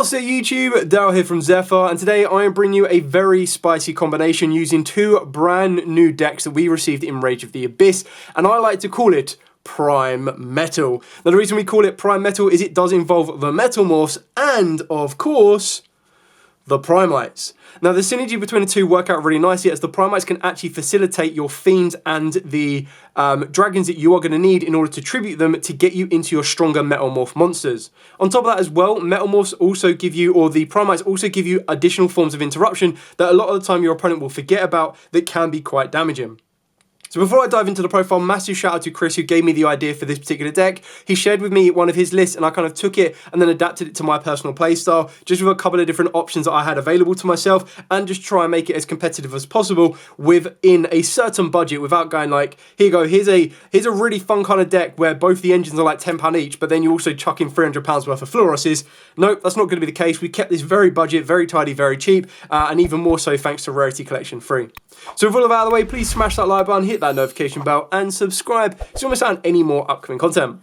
What's up YouTube, Daryl here from Zephyr, and today I am bringing you a very spicy combination using two brand new decks that we received in Rage of the Abyss, and I like to call it Prime Metal. Now the reason we call it Prime Metal is it does involve the MetalMorphs and, of course, the Primites. Now the synergy between the two work out really nicely as the Primites can actually facilitate your Fiends and the dragons that you are going to need in order to tribute them to get you into your stronger MetalMorph monsters. On top of that as well, MetalMorphs also give you, or the Primites also give you additional forms of interruption that a lot of the time your opponent will forget about that can be quite damaging. So before I dive into the profile, massive shout out to Chris who gave me the idea for this particular deck. He shared with me one of his lists and I kind of took it and then adapted it to my personal playstyle, just with a couple of different options that I had available to myself and just try and make it as competitive as possible within a certain budget without going like, here you go, here's a really fun kind of deck where both the engines are like £10 each, but then you also chuck in £300 worth of Fluoroses. Nope, that's not going to be the case. We kept this very budget, very tidy, very cheap, and even more so thanks to Rarity Collection Free. So with all of that out of the way, please smash that like button, hit that notification bell and subscribe so you don't miss out on any more upcoming content.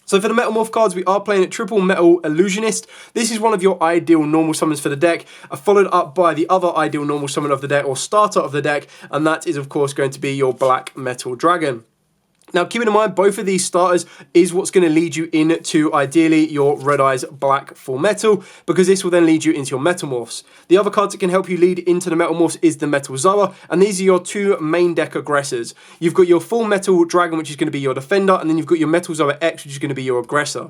So for the MetalMorph cards, we are playing a Triple Metal Illusionist. This is one of your ideal normal summons for the deck, followed up by the other ideal normal summon of the deck or starter of the deck, and that is of course going to be your Black Metal Dragon. Now, keeping in mind, both of these starters is what's going to lead you into, ideally, your Red Eyes Black Full Metal, because this will then lead you into your Metalmorphs. The other cards that can help you lead into the Metalmorphs is the Metal Zoa, and these are your two main deck aggressors. You've got your Full Metal Dragon, which is going to be your defender, and then you've got your Metal Zoa X, which is going to be your aggressor.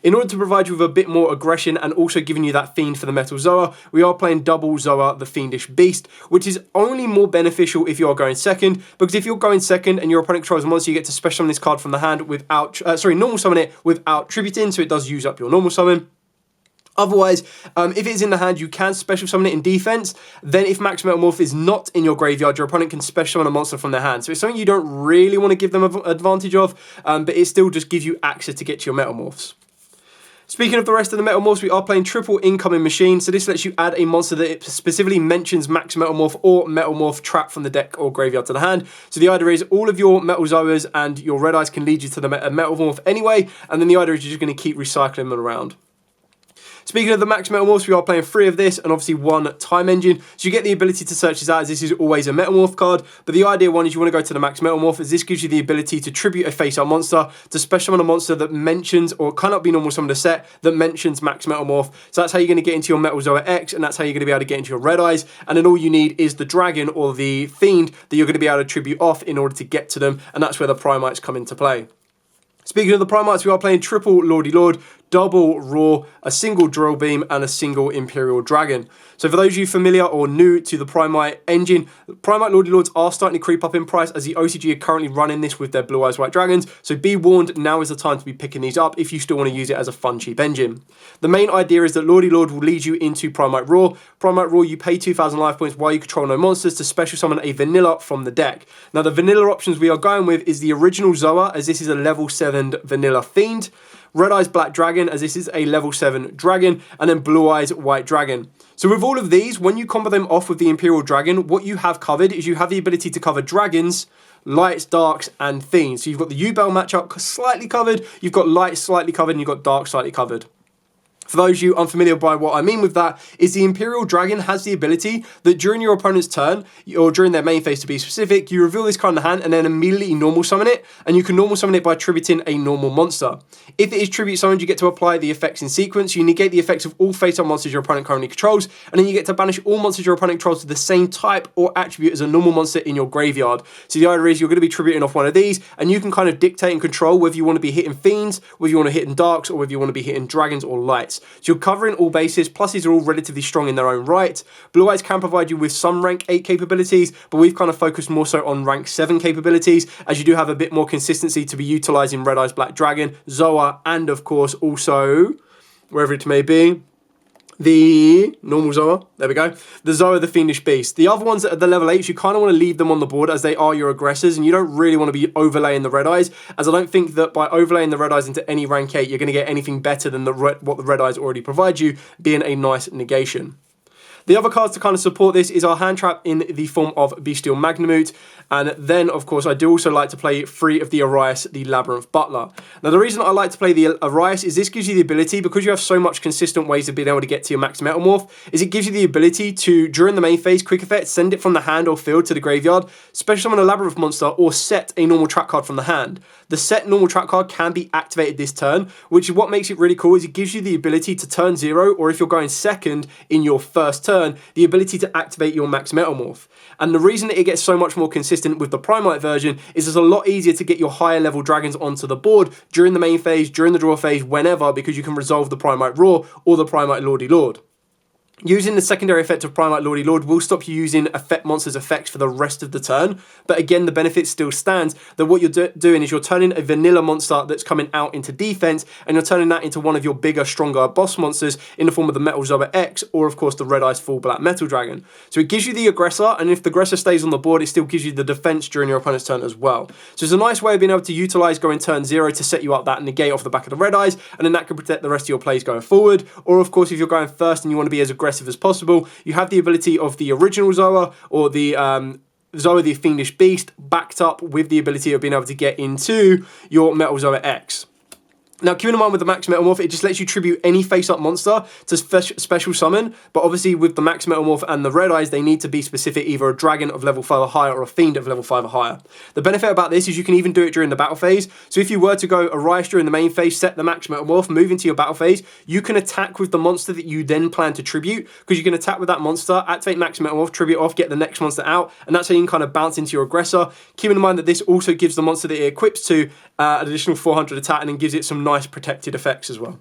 In order to provide you with a bit more aggression and also giving you that Fiend for the Metal Zoa, we are playing double Zoa, the Fiendish Beast, which is only more beneficial if you are going second, because if you're going second and your opponent controls a monster, you get to special summon this card from the hand without, normal summon it without tributing, so it does use up your normal summon. Otherwise, if it is in the hand, you can special summon it in defense. Then if Max Metalmorph is not in your graveyard, your opponent can special summon a monster from their hand. So it's something you don't really want to give them an advantage of, but it still just gives you access to get to your Metalmorphs. Speaking of the rest of the Metalmorphs, we are playing Triple Incoming Machine, so this lets you add a monster that specifically mentions Max Metalmorph or Metalmorph trap from the deck or graveyard to the hand. So the idea is all of your Metal Zoas and your Red Eyes can lead you to the Metalmorph anyway, and then the idea is you're just going to keep recycling them around. Speaking of the Max Metalmorphs, we are playing 3 of this and obviously 1 Time Engine. So you get the ability to search this out as this is always a Metalmorph card. But the idea one is you want to go to the Max Metalmorph as this gives you the ability to tribute a face-up monster, to special summon a monster that mentions or cannot be normal summoned a set that mentions Max Metalmorph. So that's how you're going to get into your Metal Zoa X and that's how you're going to be able to get into your Red Eyes. And then all you need is the Dragon or the Fiend that you're going to be able to tribute off in order to get to them. And that's where the Primites come into play. Speaking of the Primites, we are playing Triple Lordy Lord, double Roar, a single Drill Beam, and a single Imperial Dragon. So for those of you familiar or new to the Primite engine, Primite Lordy Lords are starting to creep up in price as the OCG are currently running this with their Blue Eyes White Dragons. So be warned, now is the time to be picking these up if you still want to use it as a fun, cheap engine. The main idea is that Lordy Lord will lead you into Primite Roar. Primite Roar, you pay 2,000 life points while you control no monsters to special summon a vanilla from the deck. Now the vanilla options we are going with is the original Zoa, as this is a level 7 vanilla Fiend. Red Eyes Black Dragon, as this is a level 7 Dragon, and then Blue Eyes White Dragon. So with all of these, when you combo them off with the Imperial Dragon, what you have covered is you have the ability to cover Dragons, Lights, Darks, and Fiends. So you've got the U-Bell matchup slightly covered, you've got Lights slightly covered, and you've got Dark slightly covered. For those of you unfamiliar by what I mean with that, is the Imperial Dragon has the ability that during your opponent's turn, or during their main phase to be specific, you reveal this card in the hand and then immediately normal summon it, and you can normal summon it by tributing a normal monster. If it is tribute summoned, you get to apply the effects in sequence. You negate the effects of all face-up monsters your opponent currently controls, and then you get to banish all monsters your opponent controls to the same type or attribute as a normal monster in your graveyard. So the idea is you're going to be tributing off one of these, and you can kind of dictate and control whether you want to be hitting Fiends, whether you want to hit in Darks, or whether you want to be hitting Dragons or Lights. So you're covering all bases, plus these are all relatively strong in their own right. Blue Eyes can provide you with some rank 8 capabilities, but we've kind of focused more so on rank 7 capabilities, as you do have a bit more consistency to be utilising Red Eyes Black Dragon, Zoa, and of course also, wherever it may be, the normal Zoa, there we go, the Zoa, the Fiendish Beast. The other ones that are the level 8s, you kind of want to leave them on the board as they are your aggressors, and you don't really want to be overlaying the Red Eyes, as I don't think that by overlaying the Red Eyes into any rank 8, you're going to get anything better than what the Red Eyes already provide you, being a nice negation. The other cards to kind of support this is our hand trap in the form of Bestial Magnamut, and then of course I do also like to play 3 of the Arias, the Labyrinth Butler. Now the reason I like to play the Arias is this gives you the ability, because you have so much consistent ways of being able to get to your max MetalMorph, is it gives you the ability to, during the main phase, quick effect, send it from the hand or field to the graveyard, special summon a Labyrinth monster, or set a normal trap card from the hand. The set normal trap card can be activated this turn, which is what makes it really cool, is it gives you the ability to turn 0, or if you're going second in your first turn, the ability to activate your max MetalMorph. And the reason that it gets so much more consistent with the Primite version is it's a lot easier to get your higher level dragons onto the board during the main phase, during the draw phase, whenever, because you can resolve the Primite Roar or the Primite Lordy Lord. Using the secondary effect of Primite Lordy Lord will stop you using effect monsters' effects for the rest of the turn, but again the benefit still stands that what you're doing is you're turning a vanilla monster that's coming out into defense, and you're turning that into one of your bigger, stronger boss monsters in the form of the Metal Zoa X, or of course the Red Eyes Full Black Metal Dragon. So it gives you the aggressor, and if the aggressor stays on the board, it still gives you the defense during your opponent's turn as well. So it's a nice way of being able to utilize going turn 0 to set you up that negate off the back of the Red Eyes, and then that can protect the rest of your plays going forward. Or of course if you're going first and you want to be as aggressive as possible, you have the ability of the original Zoa, or the Zoa the Fiendish Beast, backed up with the ability of being able to get into your Metal Zoa X. Now, keep in mind with the Max MetalMorph, it just lets you tribute any face-up monster to special summon, but obviously with the Max MetalMorph and the Red Eyes, they need to be specific, either a dragon of level 5 or higher or a fiend of level 5 or higher. The benefit about this is you can even do it during the battle phase, so if you were to go Arias during the main phase, set the Max MetalMorph, move into your battle phase, you can attack with the monster that you then plan to tribute, because you can attack with that monster, activate Max MetalMorph, tribute off, get the next monster out, and that's how you can kind of bounce into your aggressor. Keep in mind that this also gives the monster that it equips to an additional 400 attack, and then gives it some nice protected effects as well.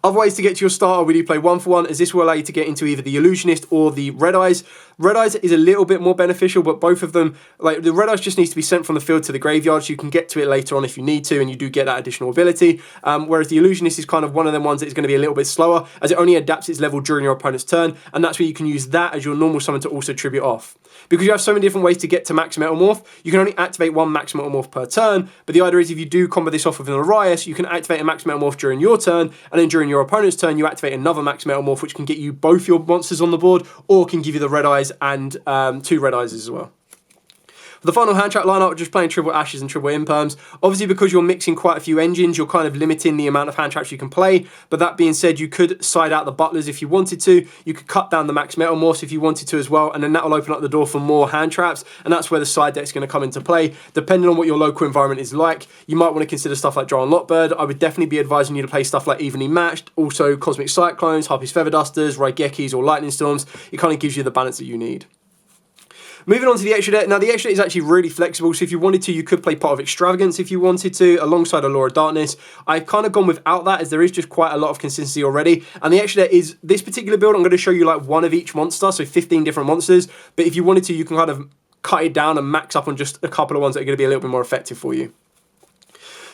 Other ways to get to your starter, we do play 1-for-1, as this will allow you to get into either the Illusionist or the Red Eyes. Red Eyes is a little bit more beneficial, but both of them, like the Red Eyes just needs to be sent from the field to the graveyard, so you can get to it later on if you need to, and you do get that additional ability. Whereas the Illusionist is kind of one of them ones that is going to be a little bit slower, as it only adapts its level during your opponent's turn, and that's where you can use that as your normal summon to also tribute off. Because you have so many different ways to get to Max MetalMorph, you can only activate one Max MetalMorph per turn, but the idea is if you do combo this off with an Arias, you can activate a Max MetalMorph during your turn, and then during your opponent's turn, you activate another Max MetalMorph, which can get you both your monsters on the board, or can give you the Red Eyes and 2 Red Eyes as well. For the final hand trap lineup, just playing triple Ashes and triple Imperms. Obviously, because you're mixing quite a few engines, you're kind of limiting the amount of hand traps you can play. But that being said, you could side out the Butlers if you wanted to. You could cut down the Max MetalMorphs if you wanted to as well, and then that will open up the door for more hand traps, and that's where the side deck's going to come into play. Depending on what your local environment is like, you might want to consider stuff like Draw and Lockbird. I would definitely be advising you to play stuff like Evenly Matched, also Cosmic Cyclones, Harpy's Feather Dusters, Raigekis, or Lightning Storms. It kind of gives you the balance that you need. Moving on to the extra deck. Now, the extra deck is actually really flexible, so if you wanted to, you could play Pot of Extravagance if you wanted to, alongside Allure of Darkness. I've kind of gone without that, as there is just quite a lot of consistency already. And the extra deck is, this particular build, I'm going to show you like one of each monster, so 15 different monsters. But if you wanted to, you can kind of cut it down and max up on just a couple of ones that are going to be a little bit more effective for you.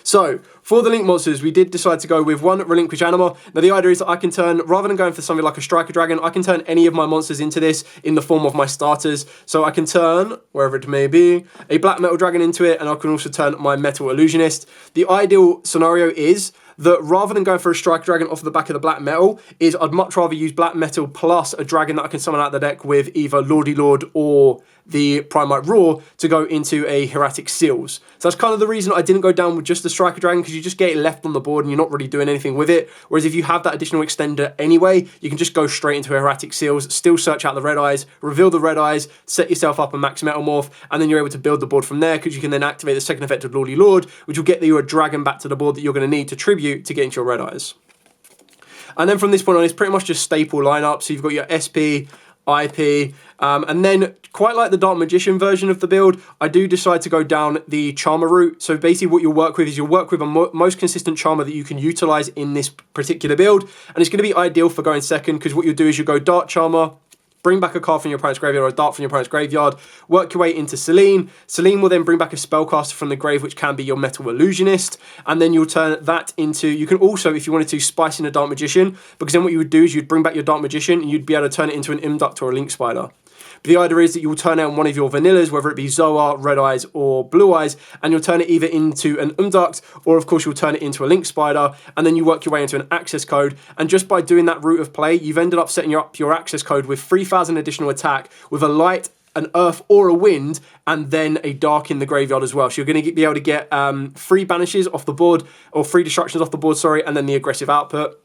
So, for the Link monsters, we did decide to go with one Relinquish Anima. Now, the idea is that I can turn, rather than going for something like a Striker Dragon, I can turn any of my monsters into this in the form of my starters. So I can turn, wherever it may be, a Black Metal Dragon into it, and I can also turn my Metal Illusionist. The ideal scenario is that rather than going for a Striker Dragon off the back of the Black Metal, is I'd much rather use Black Metal plus a dragon that I can summon out of the deck with either Lordy Lord or the Primite Roar to go into a Hieratic Seals. So that's kind of the reason I didn't go down with just the Striker Dragon, because you just get it left on the board and you're not really doing anything with it. Whereas if you have that additional extender anyway, you can just go straight into a Hieratic Seals, still search out the Red Eyes, reveal the Red Eyes, set yourself up a Max MetalMorph, and then you're able to build the board from there, because you can then activate the second effect of Lordy Lord, which will get you a dragon back to the board that you're going to need to tribute to get into your Red Eyes. And then from this point on, it's pretty much just staple lineup. So you've got your SP, IP, and then quite like the Dark Magician version of the build, I do decide to go down the Charmer route. So basically what you'll work with is you'll work with a most consistent Charmer that you can utilize in this particular build, and it's going to be ideal for going second, because what you'll do is you'll go Dark Charmer, bring back a card from your opponent's graveyard or a dart from your opponent's graveyard, work your way into Selene. Selene will then bring back a spellcaster from the grave, which can be your Metal Illusionist, and then you'll turn that into, you can also, if you wanted to, spice in a Dark Magician, because then what you would do is you'd bring back your Dark Magician and you'd be able to turn it into an Imduct or a Link Spider. But the idea is that you'll turn out one of your vanillas, whether it be Zoa, Red Eyes, or Blue Eyes, and you'll turn it either into an Umduct, or of course you'll turn it into a Link Spider, and then you work your way into an access code. And just by doing that route of play, you've ended up setting up your access code with 3,000 additional attack, with a light, an earth, or a wind, and then a dark in the graveyard as well. So you're going to be able to get 3 banishes off the board, or 3 destructions off the board, sorry, and then the aggressive output.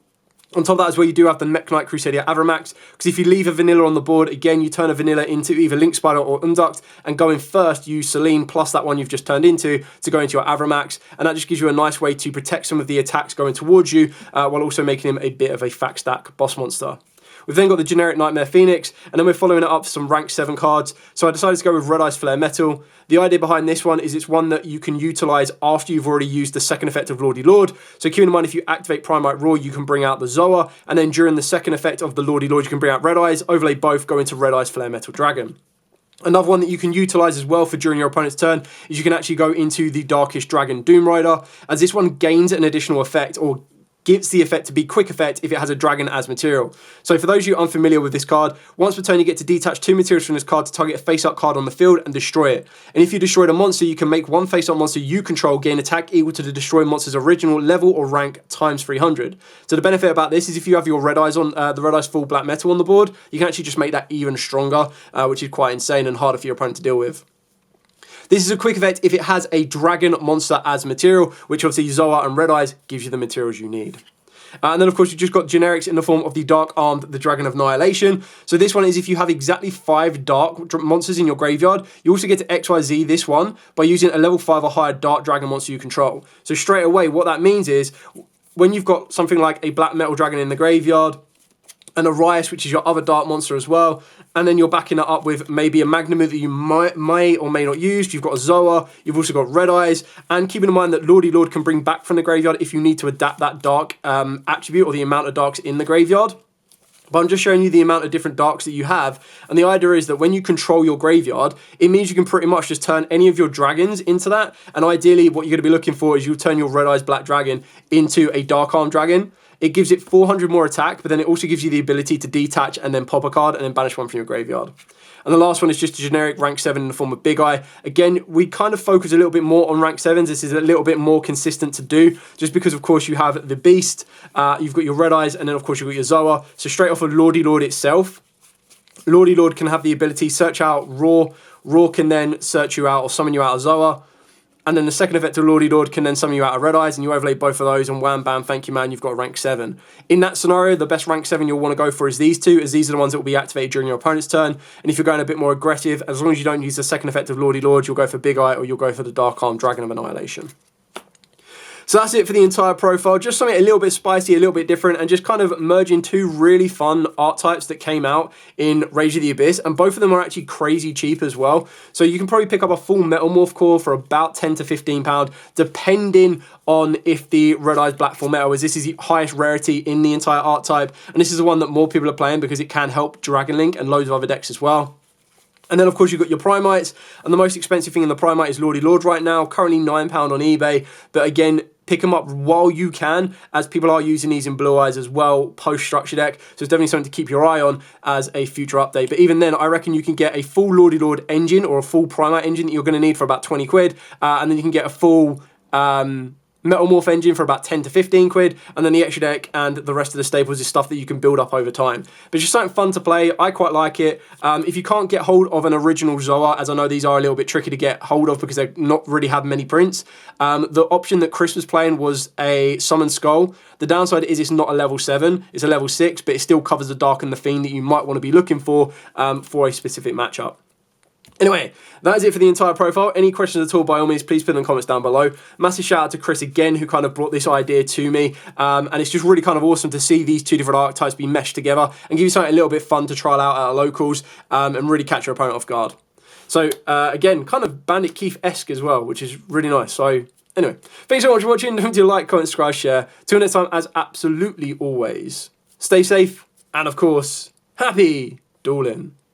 On top of that as well, you do have the Mech Knight Crusader Avramax, because if you leave a vanilla on the board, again, you turn a vanilla into either Link Spider or Umduct, and going first, use Selene plus that one you've just turned into to go into your Avramax, and that just gives you a nice way to protect some of the attacks going towards you, while also making him a bit of a fact stack boss monster. We've then got the generic Nightmare Phoenix, and then we're following it up with some rank 7 cards. So I decided to go with Red Eyes Flare Metal. The idea behind this one is it's one that you can utilize after you've already used the second effect of Lordy Lord. So keep in mind, if you activate Primite Roar, you can bring out the Zoa, and then during the second effect of the Lordy Lord, you can bring out Red Eyes, overlay both, go into Red Eyes Flare Metal Dragon. Another one that you can utilize as well for during your opponent's turn is you can actually go into the Darkish Dragon Doom Rider, as this one gains an additional effect, or gives the effect to be quick effect if it has a dragon as material. So for those of you unfamiliar with this card, once per turn you get to detach 2 materials from this card to target a face-up card on the field and destroy it. And if you destroyed a monster, you can make one face-up monster you control gain attack equal to the destroyed monster's original level or rank times 300. So the benefit about this is if you have your Red Eyes on the Red Eyes full black metal on the board, you can actually just make that even stronger, which is quite insane and harder for your opponent to deal with. This is a quick effect if it has a dragon monster as material, which obviously Zoa and Red Eyes gives you the materials you need. And then, of course, you've just got generics in the form of the Dark Armed, the Dragon of Annihilation. So this one is if you have exactly 5 dark monsters in your graveyard, you also get to XYZ this one by using a level 5 or higher dark dragon monster you control. So straight away, what that means is when you've got something like a black metal dragon in the graveyard, and a Rias, which is your other dark monster as well, and then you're backing it up with maybe a Magnum that you may or may not use. You've got a Zoa, you've also got Red Eyes, and keeping in mind that Lordy Lord can bring back from the graveyard if you need to adapt that dark attribute or the amount of darks in the graveyard. But I'm just showing you the amount of different darks that you have, and the idea is that when you control your graveyard, it means you can pretty much just turn any of your dragons into that, and ideally what you're going to be looking for is you'll turn your Red Eyes Black Dragon into a Dark Arm Dragon. It gives it 400 more attack, but then it also gives you the ability to detach and then pop a card and then banish one from your graveyard. And the last one is just a generic rank 7 in the form of Big Eye. Again, we kind of focus a little bit more on rank 7s. This is a little bit more consistent to do, just because, of course, you have the Beast, you've got your Red Eyes, and then, of course, you've got your Zoa. So straight off of Lordy Lord itself, Lordy Lord can have the ability search out Roar. Roar can then search you out or summon you out of Zoa. And then the second effect of Lordy Lord can then summon you out of Red Eyes, and you overlay both of those, and wham, bam, thank you, man, you've got a rank 7. In that scenario, the best rank 7 you'll want to go for is these two, as these are the ones that will be activated during your opponent's turn. And if you're going a bit more aggressive, as long as you don't use the second effect of Lordy Lord, you'll go for Big Eye, or you'll go for the Dark Arm Dragon of Annihilation. So that's it for the entire profile. Just something a little bit spicy, a little bit different, and just kind of merging 2 really fun art types that came out in Rage of the Abyss, and both of them are actually crazy cheap as well. So you can probably pick up a full MetalMorph core for about £10 to £15, depending on if the Red Eyes Black Full Metal, as this is the highest rarity in the entire art type, and this is the one that more people are playing because it can help Dragon Link and loads of other decks as well. And then, of course, you've got your Primites, and the most expensive thing in the Primite is Lordy Lord right now, currently £9 on eBay, but again, pick them up while you can, as people are using these in Blue Eyes as well, post-structure deck, so it's definitely something to keep your eye on as a future update. But even then, I reckon you can get a full Lordy Lord engine, or a full Primite engine that you're going to need for about 20 quid, and then you can get a full MetalMorph engine for about 10 to 15 quid, and then the extra deck and the rest of the staples is stuff that you can build up over time. But it's just something fun to play. I quite like it. If you can't get hold of an original Zoa, as I know these are a little bit tricky to get hold of because they not really have many prints, the option that Chris was playing was a Summon Skull. The downside is it's not a level 7, it's a level 6, but it still covers the Dark and the Fiend that you might want to be looking for a specific matchup. Anyway, that is it for the entire profile. Any questions at all, by all means, please put them in the comments down below. Massive shout out to Chris again, who kind of brought this idea to me. And it's just really kind of awesome to see these 2 different archetypes be meshed together and give you something a little bit fun to trial out at our locals and really catch your opponent off guard. So, again, kind of Bandit Keith-esque as well, which is really nice. So, anyway, thanks so much for watching. Don't forget to like, comment, subscribe, share. Till next time, as absolutely always, stay safe and, of course, happy dueling.